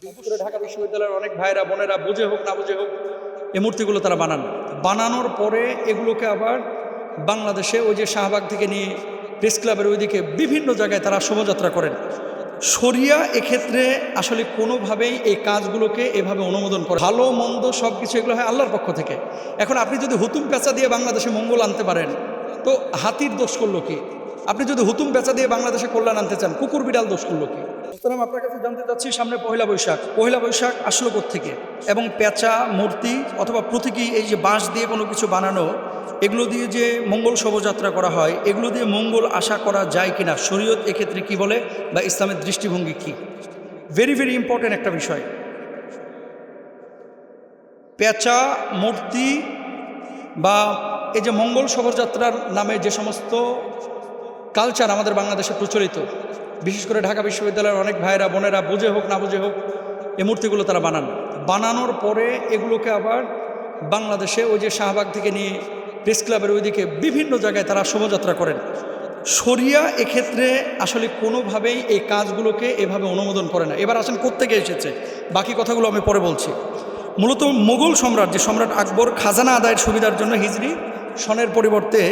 বিশেষ করে ঢাকা বিশ্ববিদ্যালয়ের অনেক ভাইরা বোনেরা বুঝে হোক না বুঝে হোক এই মূর্তিগুলো তারা বানানোর পরে এগুলোকে আবার বাংলাদেশে ওই যে শাহবাগ থেকে নিয়ে প্রেস ক্লাবের ওইদিকে বিভিন্ন জায়গায় তারা শোভাযাত্রা করেন। শরিয়া এক্ষেত্রে আসলে কোনোভাবেই এই কাজগুলোকে এভাবে অনুমোদন করে। ভালো মন্দ সব কিছু এগুলো হয় আল্লাহর পক্ষ থেকে। এখন আপনি যদি হুতুম পেঁচা দিয়ে বাংলাদেশে মঙ্গল আনতে পারেন তো হাতির দোষ করলো কি? আপনি যদি হুতুম পেঁচা দিয়ে বাংলাদেশে কল্যাণ আনতে চান কুকুর বিড়াল দোষ করলো কি? সুতরাং আপনার কাছে জানতে চাচ্ছি, সামনে পহেলা বৈশাখ আসলো থেকে, এবং পেঁচা মূর্তি অথবা প্রতীকী এই যে বাঁশ দিয়ে কোনো কিছু বানানো, এগুলো দিয়ে যে মঙ্গল শোভাযাত্রা করা হয়, এগুলো দিয়ে মঙ্গল আশা করা যায় কিনা, শরীয়ত এক্ষেত্রে কি বলে বা ইসলামের দৃষ্টিভঙ্গি কি? ভেরি ভেরি ইম্পর্টেন্ট একটা বিষয়। পেঁচা মূর্তি বা এই যে মঙ্গল শোভাযাত্রার নামে যে সমস্ত কালচার আমাদের বাংলাদেশে প্রচলিত, বিশেষ করে ঢাকা বিশ্ববিদ্যালয়ের অনেক ভাইরা বোনেরা বুঝে হোক না বুঝে হোক এই মূর্তিগুলো তারা বানানোর পরে এগুলোকে আবার বাংলাদেশে ওই যে শাহবাগ থেকে নিয়ে প্রেস ক্লাবের ওইদিকে বিভিন্ন জায়গায় তারা শোভাযাত্রা করেন। শরিয়া এক্ষেত্রে আসলে কোনোভাবেই এই কাজগুলোকে এভাবে অনুমোদন করে না। এবার আসেন কোত্থেকে এসেছে, বাকি কথাগুলো আমি পরে বলছি। মূলত মুঘল সম্রাট যে সম্রাট আকবর খাজানা আদায়ের সুবিধার জন্য হিজরি সনের পরিবর্তে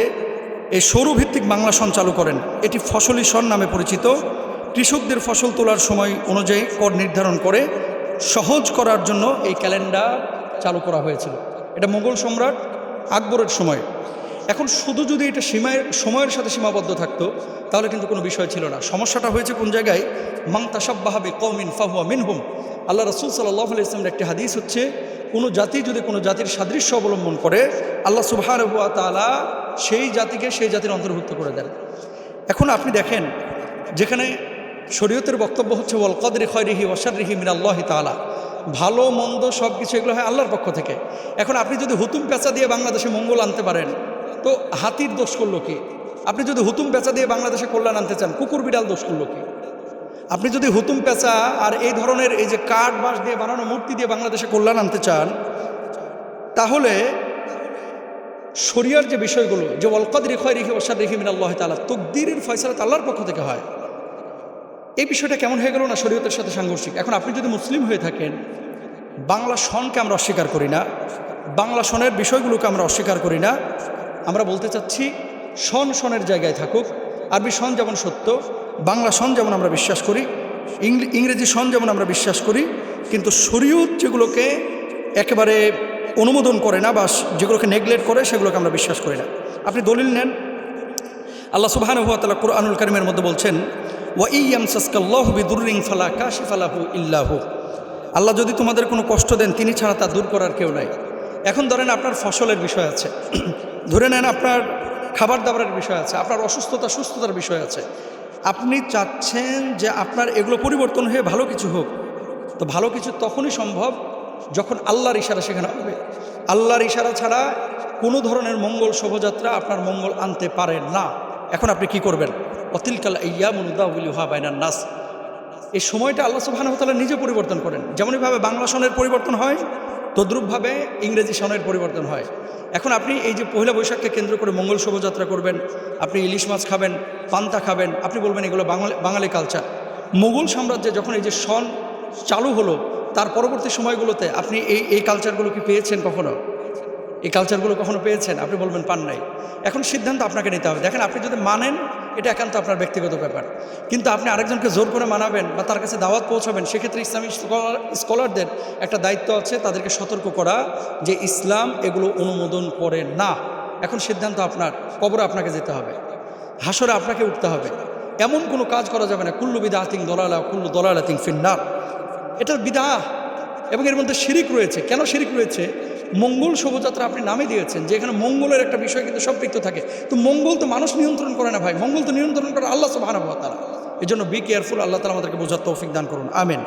এই সৌরভিত্তিক বাংলা সন চালু করেন। এটি ফসলি সন নামে পরিচিত। কৃষকদের ফসল তোলার সময় অনুযায়ী কর নির্ধারণ করে সহজ করার জন্য এই ক্যালেন্ডার চালু করা হয়েছিল। এটা মুঘল সম্রাট আকবরের সময়। এখন শুধু যদি এটা সময়ের সাথে সীমাবদ্ধ থাকতো তাহলে কিন্তু কোনো বিষয় ছিল না। সমস্যাটা হয়েছে কোন জায়গায়? মান তাশাব্বাহা বিকওমিন ফাহুয়া মিনহুম। আল্লাহ রাসূল সাল্লাল্লাহু আলাইহি ওয়াসাল্লামের একটি হাদিস হচ্ছে, কোনো জাতি যদি কোনো জাতির সাদৃশ্য অবলম্বন করে আল্লাহ সুবহানাহু ওয়া তাআলা সেই জাতিকে সেই জাতির অন্তর্ভুক্ত করে দেন। এখন আপনি দেখেন, যেখানে শরীয়তের বক্তব্য হচ্ছে ওয়াল কদরি খায়রিহি ওয়া শাররিহি মিনাল্লাহি তাআলা, ভালো মন্দ সব কিছু এগুলো হয় আল্লাহর পক্ষ থেকে। এখন আপনি যদি হুতুম পেঁচা দিয়ে বাংলাদেশে মঙ্গল আনতে পারেন তো হাতির দোষ করলো কি? আপনি যদি হুতুম পেঁচা দিয়ে বাংলাদেশে কল্যাণ আনতে চান কুকুর বিড়াল দোষ করলো কি? আপনি যদি হুতুম পেঁচা আর এই ধরনের এই যে কাঠ বাঁশ দিয়ে বানানো মূর্তি দিয়ে বাংলাদেশে কল্যাণ আনতে চান, তাহলে শরিয়ার যে বিষয়গুলো, যে ওয়াল কদরি খায়রিহি ওয়া শাররিহি মিনাল্লাহি তাআলা, তাকদীরের ফয়সালা আল্লাহর পক্ষ থেকে হয়, এই বিষয়টা কেমন হয়ে গেল না শরীয়তের সাথে সাংঘর্ষিক। এখন আপনি যদি মুসলিম হয়ে থাকেন, বাংলা সনকে আমরা অস্বীকার করি না, বাংলা সনের বিষয়গুলোকে আমরা অস্বীকার করি না। আমরা বলতে চাচ্ছি সনের জায়গায় থাকুক। আরবি সন যেমন সত্য, বাংলা সন যেমন আমরা বিশ্বাস করি, ইংরেজি সন যেমন আমরা বিশ্বাস করি, কিন্তু শরীয়ত যেগুলোকে একেবারে অনুমোদন করে না বা যেগুলোকে নেগলেক্ট করে সেগুলোকে আমরা বিশ্বাস করি না। আপনি দলিল নেন, আল্লাহ সুবহানাহু ওয়া তাআলা কুরআনুল কারীমের মধ্যে বলছেন, ওয়া ইয়ামসাসকাল্লাহু বিদুররিন ফালা কাশিফা লাহু ইল্লা হু। আল্লাহ যদি তোমাদের কোনো কষ্ট দেন তিনি ছাড়া তা দূর করার কেউ নাই। এখন ধরেন আপনার ফসলের বিষয় আছে, ধরে নেন আপনার খাবার দাবারের বিষয় আছে, আপনার সুস্থতার বিষয় আছে। আপনি চাচ্ছেন যে আপনার এগুলো পরিবর্তন হয়ে ভালো কিছু হোক, তো ভালো কিছু তখনই সম্ভব যখন আল্লাহর ইশারা সেখানে হবে। আল্লাহর ইশারা ছাড়া কোনো ধরনের মঙ্গল শোভাযাত্রা আপনার মঙ্গল আনতে পারে না। এখন আপনি কি করবেন? অতিলকাল আইয়ামু নুদাউলিহা বাইনান নাস। এই সময়টা আল্লাহ সুবহানাহু ওয়া তাআলা নিজে পরিবর্তন করেন। যেমনইভাবে বাংলা সনের পরিবর্তন হয় তদ্রূপভাবে ইংরেজি সনের পরিবর্তন হয়। এখন আপনি এই যে পহেলা বৈশাখকে কেন্দ্র করে মঙ্গল শোভাযাত্রা করবেন, আপনি ইলিশ মাছ খাবেন, পান্তা খাবেন, আপনি বলবেন এগুলো বাঙালি কালচার। মুঘল সাম্রাজ্যে যখন এই যে সন চালু হলো তার পরবর্তী সময়গুলোতে আপনি এই কালচারগুলো কি পেয়েছেন কখনো? এই কালচারগুলো কখনো পেয়েছেন? আপনি বলবেন পান নাই। এখন সিদ্ধান্ত আপনাকে নিতে হবে। দেখেন, আপনি যদি মানেন এটা একান্ত আপনার ব্যক্তিগত ব্যাপার, কিন্তু আপনি আরেকজনকে জোর করে মানাবেন বা তার কাছে দাওয়াত পৌঁছাবেন, সেক্ষেত্রে ইসলামী স্কলারদের একটা দায়িত্ব আছে, তাদেরকে সতর্ক করা যে ইসলাম এগুলো অনুমোদন করে না। এখন সিদ্ধান্ত আপনার, কবরে আপনাকে যেতে হবে, হাসরে আপনাকে উঠতে হবে। এমন কোনো কাজ করা যাবে না। কুল্লু বিদআতিন দালালা কুল্লু দালালাতিন ফিন্নার। এটা বিদআহ এবং এর মধ্যে শিরিক রয়েছে। কেন শিরিক রয়েছে? মঙ্গল শোভাযাত্রা আপনি নামে দিয়েছেন, যে এখানে মঙ্গলের একটা বিষয় কিন্তু সম্পৃক্ত থাকে। তো মঙ্গল তো মানুষ নিয়ন্ত্রণ করে না ভাই, মঙ্গল তো নিয়ন্ত্রণ করে আল্লাহ সুবহানাহু ওয়া তাআলা। এই জন্য বি কেয়ারফুল। আল্লাহ তাআলা আমাদেরকে বোঝার তৌফিক দান করুন, আমিন।